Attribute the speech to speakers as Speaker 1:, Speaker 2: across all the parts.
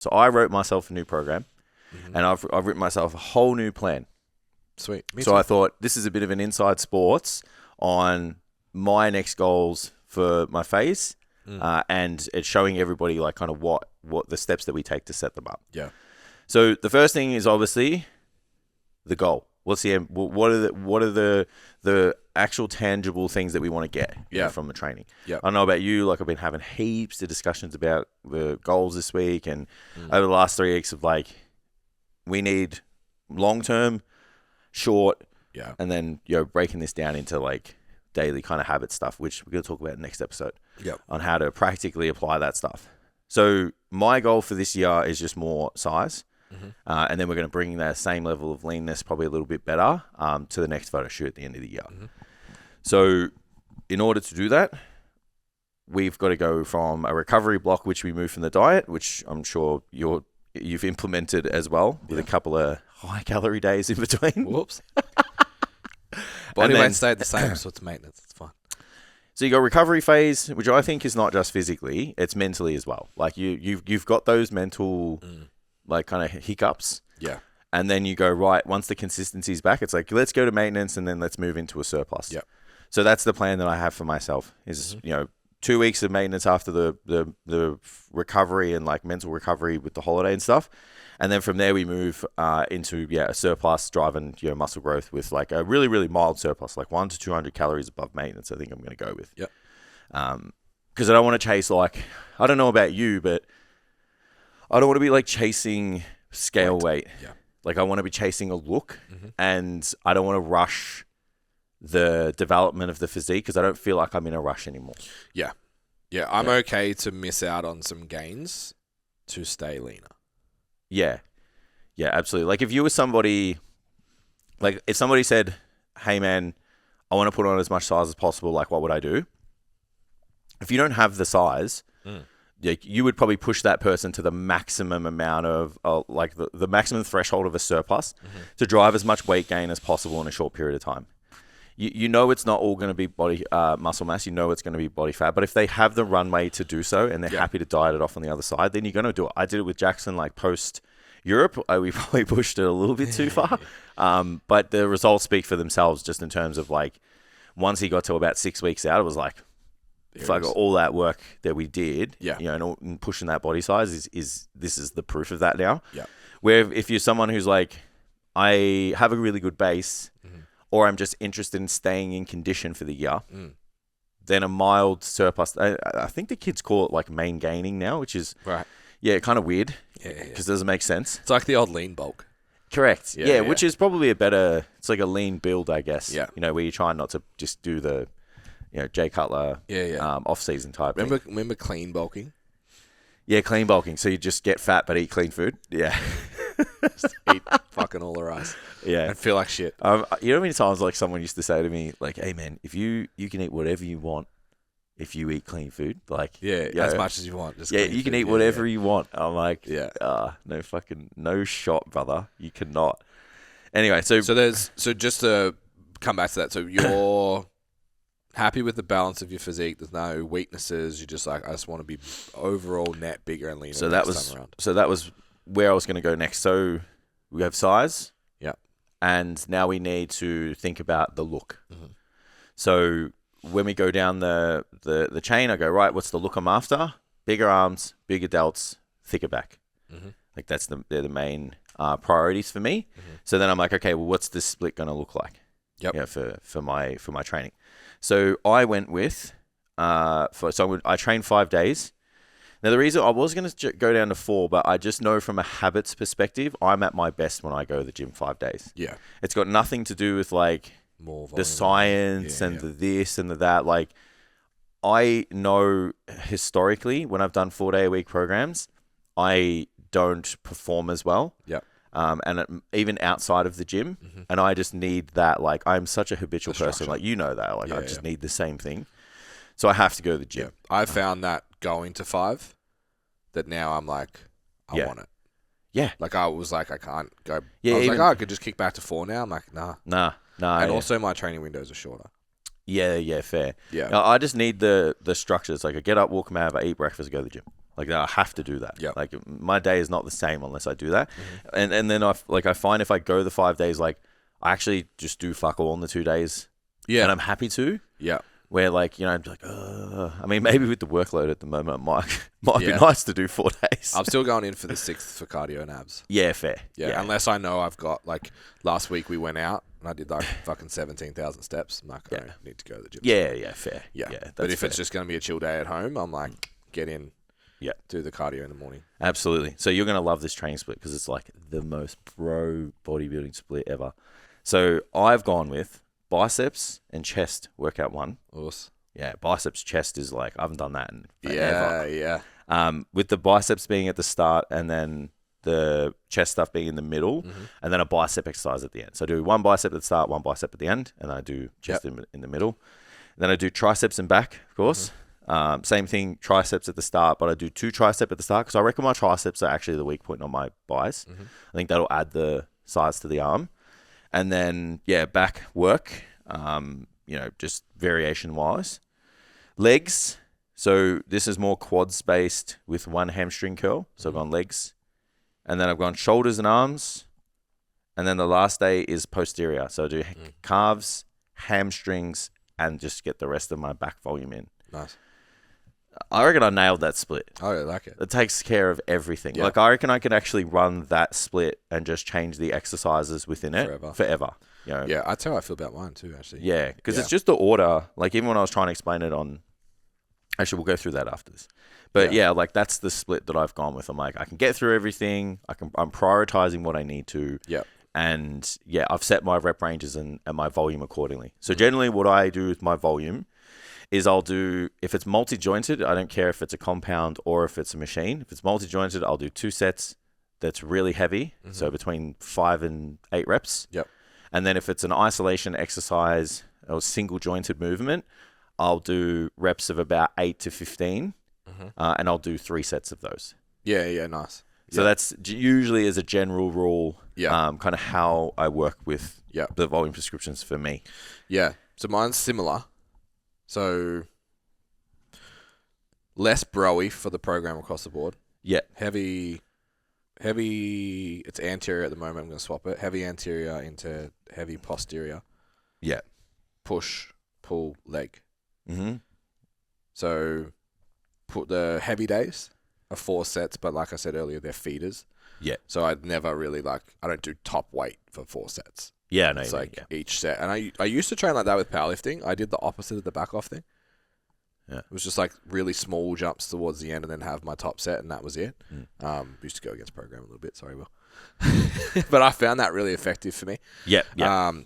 Speaker 1: So I wrote myself a new program, and I've written myself a whole new plan.
Speaker 2: Sweet.
Speaker 1: So I thought this is a bit of an inside sports on my next goals for my phase, and it's showing everybody like kind of what the steps that we take to set them up.
Speaker 2: Yeah.
Speaker 1: So the first thing is obviously the goal. What's the what are the actual tangible things that we want to get from the training?
Speaker 2: Yeah.
Speaker 1: I don't know about you, like I've been having heaps of discussions about the goals this week and over the last 3 weeks of like we need long term, short, and then breaking this down into like daily kind of habit stuff, which we're going to talk about in the next episode on how to practically apply that stuff. So my goal for this year is just more size. And then we're going to bring that same level of leanness, probably a little bit better, to the next photo shoot at the end of the year. So in order to do that, we've got to go from a recovery block, which we move from the diet, which I'm sure you've implemented as well, with a couple of high calorie days in between.
Speaker 2: Whoops. Body weight stayed the same, so it's maintenance. It's fine.
Speaker 1: So you got recovery phase, which I think is not just physically, it's mentally as well. Like you've got those mental like kind of hiccups. Yeah. And then you go, right, once the consistency's back, it's like, let's go to maintenance and then let's move into a surplus. Yeah. So that's the plan that I have for myself is, 2 weeks of maintenance after the recovery and like mental recovery with the holiday and stuff. And then from there we move into a surplus driving muscle growth with like a really, really mild surplus, like 100 to 200 calories above maintenance. I think I'm going to go with. Yeah. Because I don't want to chase like, I don't know about you, but I don't want to be like chasing scale weight. Yeah. Like I want to be chasing a look, and I don't want to rush the development of the physique because I don't feel like I'm in a rush anymore.
Speaker 2: Yeah. Yeah. I'm okay to miss out on some gains to stay leaner.
Speaker 1: Yeah. Yeah, absolutely. Like if you were somebody, like if somebody said, hey man, I want to put on as much size as possible, like what would I do? If you don't have the size, you would probably push that person to the maximum amount of, like the maximum threshold of a surplus to drive as much weight gain as possible in a short period of time. You know it's not all going to be body muscle mass. You know it's going to be body fat. But if they have the runway to do so and they're happy to diet it off on the other side, then you're going to do it. I did it with Jackson, like post Europe. We probably pushed it a little bit too far. But the results speak for themselves just in terms of like, once he got to about 6 weeks out, it was like, fuck, all that work that we did, and pushing that body size is the proof of that now. Yeah. Where if you're someone who's like, I have a really good base, or I'm just interested in staying in condition for the year, then a mild surplus. I think the kids call it like main gaining now, which is kind of weird. Because it doesn't make sense.
Speaker 2: It's like the odd lean bulk.
Speaker 1: Correct. Yeah, which is probably it's like a lean build, I guess. Yeah. Where you try not to just do the Jay Cutler off-season type thing.
Speaker 2: Remember clean bulking?
Speaker 1: Yeah, clean bulking. So you just get fat but eat clean food? Yeah.
Speaker 2: Just eat fucking all the rice. Yeah. And feel like shit.
Speaker 1: You know how many times like someone used to say to me, like, hey man, if you can eat whatever you want if you eat clean food. Like
Speaker 2: as much as you want. Just
Speaker 1: you can eat whatever you want. I'm like, no shot, brother. You cannot. Anyway, so
Speaker 2: just to come back to that, so you're happy with the balance of your physique. There's no weaknesses. You're just like, I just want to be overall net bigger and leaner.
Speaker 1: So that was where I was going to go next. So we have size.
Speaker 2: Yeah.
Speaker 1: And now we need to think about the look. So when we go down the chain, I go, right, what's the look I'm after? Bigger arms, bigger delts, thicker back. Like they're the main priorities for me. So then I'm like, okay, well, what's this split going to look like? For my training. So I went with I trained 5 days. Now the reason I was going to go down to 4, but I just know from a habits perspective, I'm at my best when I go to the gym 5 days. Yeah, it's got nothing to do with like the science and the this and the that. Like I know historically when I've done 4-day-a-week programs, I don't perform as well. Yeah. And even outside of the gym, and I just need that. Like I'm such a habitual person, like that. Like I just need the same thing, so I have to go to the gym.
Speaker 2: I found that going to 5, that now I'm like, I want it.
Speaker 1: Yeah,
Speaker 2: like I was like, I can't go. Yeah, I was like, I could just kick back to 4 now. I'm like, nah. And also my training windows are shorter. Yeah,
Speaker 1: fair. Yeah, I just need the structure. It's like I get up, walk them out, I eat breakfast, go to the gym. Like I have to do that.
Speaker 2: Yep.
Speaker 1: Like my day is not the same unless I do that. And then I find if I go the 5 days, like I actually just do fuck all on the 2 days.
Speaker 2: Yeah.
Speaker 1: And I'm happy to.
Speaker 2: Yeah.
Speaker 1: Where like, you know, I'd be like, I mean, maybe with the workload at the moment, it might be nice to do 4 days.
Speaker 2: I'm still going in for the 6th for cardio and abs.
Speaker 1: Yeah, fair.
Speaker 2: Yeah, unless I know I've got, like, last week we went out and I did like fucking 17,000 steps. I'm like, I need to go to the gym.
Speaker 1: Yeah, fair.
Speaker 2: Yeah. But if it's just going to be a chill day at home, I'm like, get in.
Speaker 1: Yeah.
Speaker 2: Do the cardio in the morning.
Speaker 1: Absolutely. So you're going to love this training split because it's like the most pro bodybuilding split ever. So I've gone with biceps and chest workout 1.
Speaker 2: Awesome.
Speaker 1: Yeah, biceps chest is like, I haven't done that in
Speaker 2: forever. Yeah.
Speaker 1: With the biceps being at the start and then the chest stuff being in the middle and then a bicep exercise at the end. So I do one bicep at the start, one bicep at the end, and I do chest in the middle. And then I do triceps and back, of course. Same thing, triceps at the start, but I do 2 tricep at the start because I reckon my triceps are actually the weak point on my biceps. I think that'll add the size to the arm. And then, back work, just variation-wise. Legs, so this is more quads-based with 1 hamstring curl. So I've gone legs. And then I've gone shoulders and arms. And then the last day is posterior. So I do calves, hamstrings, and just get the rest of my back volume in.
Speaker 2: Nice.
Speaker 1: I reckon I nailed that split.
Speaker 2: I really like it.
Speaker 1: It takes care of everything.
Speaker 2: Yeah.
Speaker 1: Like, I reckon I can actually run that split and just change the exercises within it forever. You know?
Speaker 2: Yeah, that's how I feel about mine too, actually.
Speaker 1: Yeah, because it's just the order. Like, even when I was trying to explain it on... Actually, we'll go through that after this. But like, that's the split that I've gone with. I'm like, I can get through everything. I'm prioritizing what I need to.
Speaker 2: Yeah.
Speaker 1: And, I've set my rep ranges and my volume accordingly. So, generally, what I do with my volume is I'll do, if it's multi-jointed, I don't care if it's a compound or if it's a machine. If it's multi-jointed, I'll do 2 sets that's really heavy, so between 5 and 8 reps.
Speaker 2: Yep.
Speaker 1: And then if it's an isolation exercise or single-jointed movement, I'll do reps of about 8 to 15, and I'll do 3 sets of those.
Speaker 2: Yeah, nice.
Speaker 1: So that's usually, as a general rule, kind of how I work with the volume prescriptions for me. Yeah.
Speaker 2: So mine's similar. So less broy for the program across the board.
Speaker 1: Yeah.
Speaker 2: Heavy. It's anterior at the moment. I'm going to swap it. Heavy anterior into heavy posterior.
Speaker 1: Yeah.
Speaker 2: Push, pull, leg.
Speaker 1: Mm-hmm.
Speaker 2: So put the heavy days are 4 sets, but like I said earlier, they're feeders.
Speaker 1: Yeah.
Speaker 2: So I'd never really I don't do top weight for 4 sets.
Speaker 1: Yeah, no,
Speaker 2: it's each set. And I used to train like that with powerlifting. I did the opposite of the back off thing. Yeah. It was just like really small jumps towards the end and then have my top set, and that was it. Used to go against program a little bit. Sorry, Will. But I found that really effective for me.
Speaker 1: Yeah.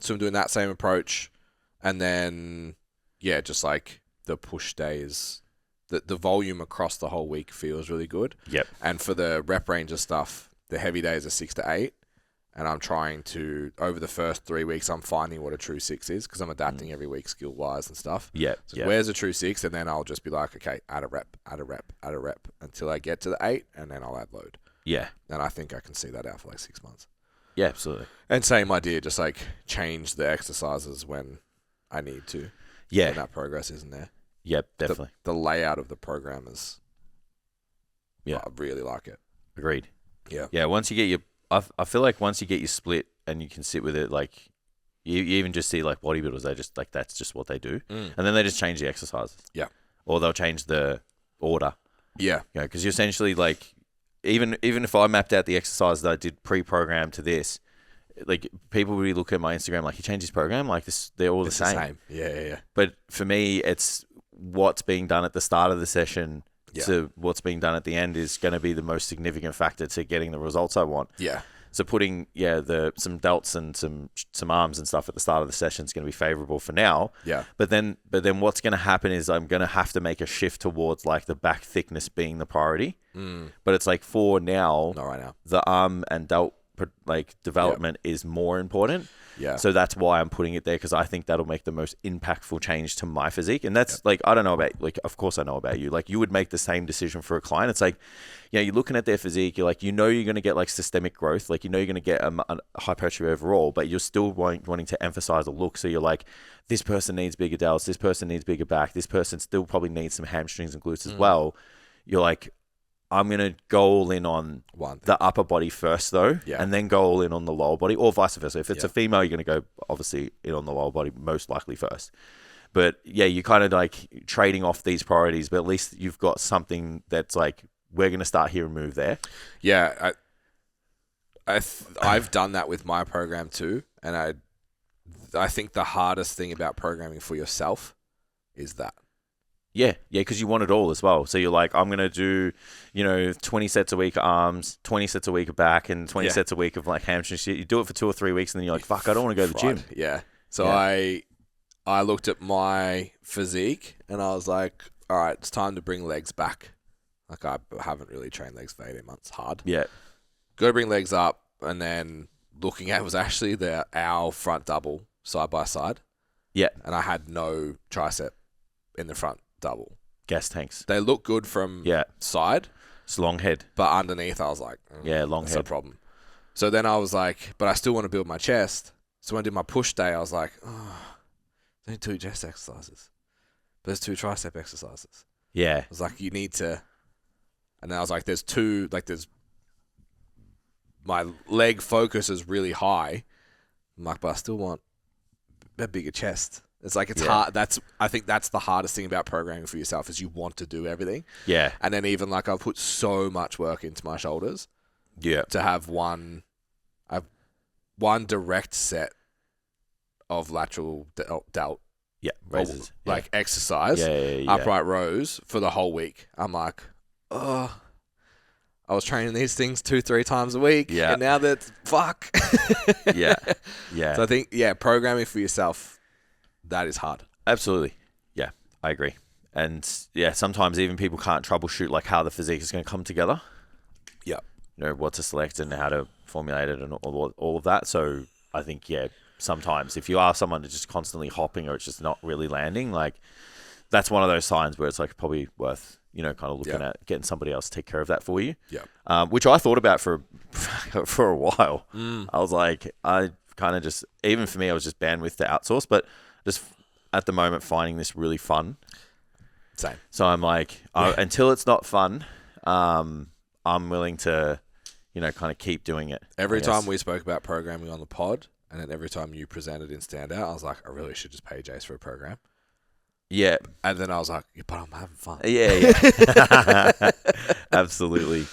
Speaker 2: So I'm doing that same approach. And then, just like the push days, the volume across the whole week feels really good.
Speaker 1: Yep.
Speaker 2: And for the rep ranger stuff, the heavy days are 6 to 8. And I'm trying to, over the first 3 weeks, I'm finding what a true 6 is because I'm adapting every week skill-wise and stuff.
Speaker 1: Yeah.
Speaker 2: So where's a true 6? And then I'll just be like, okay, add a rep until I get to the 8, and then I'll add load.
Speaker 1: Yeah.
Speaker 2: And I think I can see that out for like 6 months.
Speaker 1: Yeah, absolutely.
Speaker 2: And same idea, just like change the exercises when I need to.
Speaker 1: Yeah.
Speaker 2: When that progress isn't there.
Speaker 1: Yep, definitely.
Speaker 2: The layout of the program is, I really like it.
Speaker 1: Agreed.
Speaker 2: Yeah.
Speaker 1: Yeah, once you get your... I feel like once you get your split and you can sit with it, like you even just see like bodybuilders, they just like that's just what they do, and then they just change the exercises.
Speaker 2: Yeah,
Speaker 1: or they'll change the order.
Speaker 2: Yeah,
Speaker 1: because you essentially like even if I mapped out the exercise that I did pre-programmed to this, like people would look at my Instagram like he changed his program like this. They're all the same.
Speaker 2: Yeah.
Speaker 1: But for me, it's what's being done at the start of the session. To what's being done at the end is going to be the most significant factor to getting the results I want.
Speaker 2: Yeah.
Speaker 1: So putting some delts and some arms and stuff at the start of the session is going to be favorable for now.
Speaker 2: Yeah.
Speaker 1: But then what's going to happen is I'm going to have to make a shift towards like the back thickness being the priority. But it's like for now,
Speaker 2: not right now, the
Speaker 1: arm and delt like development is more important.
Speaker 2: Yeah.
Speaker 1: So that's why I'm putting it there because I think that'll make the most impactful change to my physique. And that's like, I don't know about, like, of course I know about you. Like you would make the same decision for a client. It's like, you're looking at their physique. You're like, you're going to get like systemic growth. Like, you're going to get a hypertrophy overall, but you're still wanting to emphasize a look. So you're like, this person needs bigger delts. This person needs bigger back. This person still probably needs some hamstrings and glutes as well. You're like, I'm going to go all in on the upper body first, though, and then go all in on the lower body, or vice versa. If it's a female, you're going to go, obviously, in on the lower body, most likely first. But, yeah, you're kind of like trading off these priorities, but at least you've got something that's like, we're going to start here and move there.
Speaker 2: Yeah, I've done that with my program too, and I think the hardest thing about programming for yourself is that.
Speaker 1: Yeah, because you want it all as well. So you're like, I'm going to do, 20 sets a week of arms, 20 sets a week of back, and 20 sets a week of like hamstring shit. You do it for 2 or 3 weeks, and then you're like, fuck, I don't want to go to the gym.
Speaker 2: Yeah. So I looked at my physique, and I was like, all right, it's time to bring legs back. Like, I haven't really trained legs for 18 months. Hard.
Speaker 1: Yeah.
Speaker 2: Got to bring legs up, and then looking at it was actually our front double side by side.
Speaker 1: Yeah.
Speaker 2: And I had no tricep in the front double.
Speaker 1: Gas tanks.
Speaker 2: They look good from side.
Speaker 1: It's long head.
Speaker 2: But underneath, I was like,
Speaker 1: long
Speaker 2: that's
Speaker 1: head.
Speaker 2: a problem. So then I was like, but I still want to build my chest. So when I did my push day, I was like, there's only 2 chest exercises. But there's 2 tricep exercises.
Speaker 1: Yeah.
Speaker 2: I was like, you need to... And then I was like, there's 2... Like, there's... My leg focus is really high. I'm like, but I still want a bigger chest. It's like, it's hard. I think that's the hardest thing about programming for yourself is you want to do everything.
Speaker 1: Yeah.
Speaker 2: And then even like I've put so much work into my shoulders.
Speaker 1: Yeah.
Speaker 2: To have one direct set of lateral delt.
Speaker 1: Yeah. Raises.
Speaker 2: Like exercise. Upright rows for the whole week. I'm like, I was training these things 2-3 times a week. Yeah. And now that's fuck.
Speaker 1: Yeah.
Speaker 2: So I think, programming for yourself, that is hard.
Speaker 1: Absolutely. Yeah, I agree. And sometimes even people can't troubleshoot like how the physique is going to come together.
Speaker 2: Yeah.
Speaker 1: What to select and how to formulate it and all of that. So I think, sometimes if you are someone that's just constantly hopping or it's just not really landing, like that's one of those signs where it's like probably worth, kind of looking at getting somebody else to take care of that for you.
Speaker 2: Yeah.
Speaker 1: Which I thought about for a while. I was like, I kind of just, even for me, I was just bandwidth to outsource, but just at the moment finding this really fun.
Speaker 2: Same.
Speaker 1: So I'm like, until it's not fun, I'm willing to, kind of keep doing it.
Speaker 2: Every time we spoke about programming on the pod, and then every time you presented in Standout, I was like, I really should just pay Jace for a program.
Speaker 1: Yeah.
Speaker 2: And then I was like, but I'm having fun.
Speaker 1: Yeah. Absolutely.